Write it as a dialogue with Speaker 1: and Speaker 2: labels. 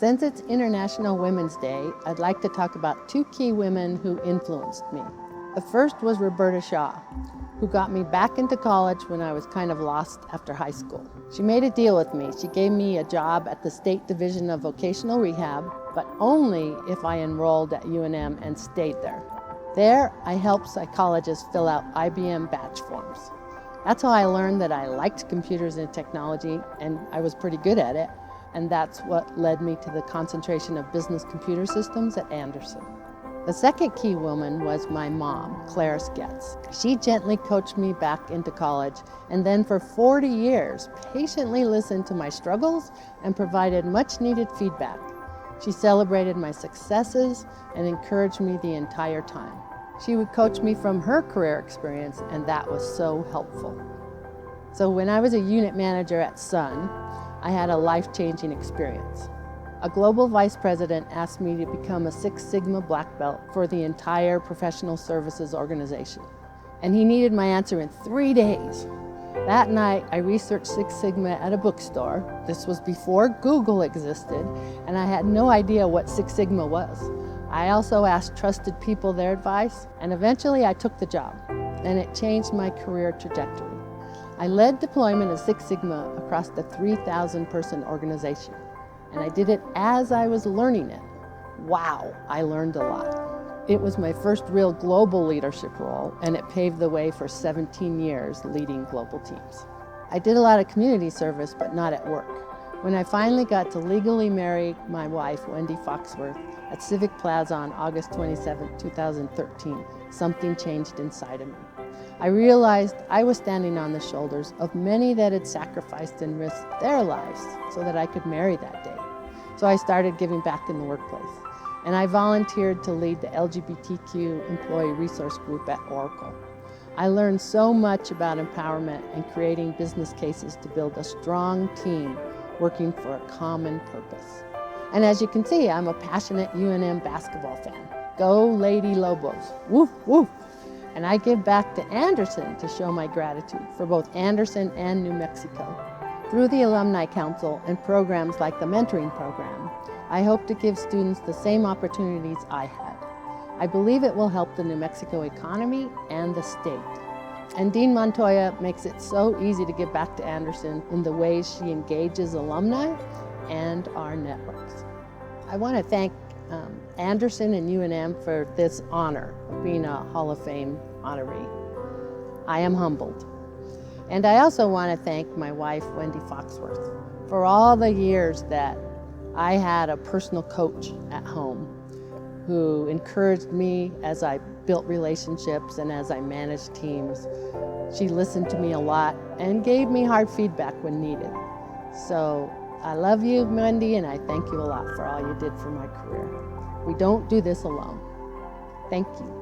Speaker 1: Since it's International Women's Day, I'd like to talk about two key women who influenced me. The first was Roberta Shaw, who got me back into college when I was kind of lost after high school. She made a deal with me. She gave me a job at the State Division of Vocational Rehab, but only if I enrolled at UNM and stayed there. There, I helped psychologists fill out IBM batch forms. That's how I learned that I liked computers and technology, and I was pretty good at it. And that's what led me to the concentration of business computer systems at Anderson. The second key woman was my mom, Paula Getz. She gently coached me back into college, and then for 40 years, patiently listened to my struggles and provided much needed feedback. She celebrated my successes and encouraged me the entire time. She would coach me from her career experience, and that was so helpful. So when I was a unit manager at Sun, I had a life-changing experience. A global vice president asked me to become a Six Sigma black belt for the entire professional services organization. And he needed my answer in 3 days. That night, I researched Six Sigma at a bookstore. This was before Google existed, and I had no idea what Six Sigma was. I also asked trusted people their advice, and eventually I took the job, and it changed my career trajectory. I led deployment of Six Sigma across the 3,000-person organization, and I did it as I was learning it. Wow, I learned a lot. It was my first real global leadership role, and it paved the way for 17 years leading global teams. I did a lot of community service, but not at work. When I finally got to legally marry my wife, Wendy Foxworth, at Civic Plaza on August 27, 2013, something changed inside of me. I realized I was standing on the shoulders of many that had sacrificed and risked their lives so that I could marry that day. So I started giving back in the workplace, and I volunteered to lead the LGBTQ employee resource group at Oracle. I learned so much about empowerment and creating business cases to build a strong team working for a common purpose. And as you can see, I'm a passionate UNM basketball fan. Go Lady Lobos, woof, woof. And I give back to Anderson to show my gratitude for both Anderson and New Mexico. Through the Alumni Council and programs like the mentoring program, I hope to give students the same opportunities I had. I believe it will help the New Mexico economy and the state. And Dean Montoya makes it so easy to give back to Anderson in the ways she engages alumni and our networks. I want to thank Anderson and UNM for this honor of being a Hall of Fame honoree. I am humbled. And I also want to thank my wife, Wendy Foxworth, for all the years that I had a personal coach at home who encouraged me as I built relationships and as I managed teams. She listened to me a lot and gave me hard feedback when needed. So I love you, Wendy, and I thank you a lot for all you did for my career. We don't do this alone. Thank you.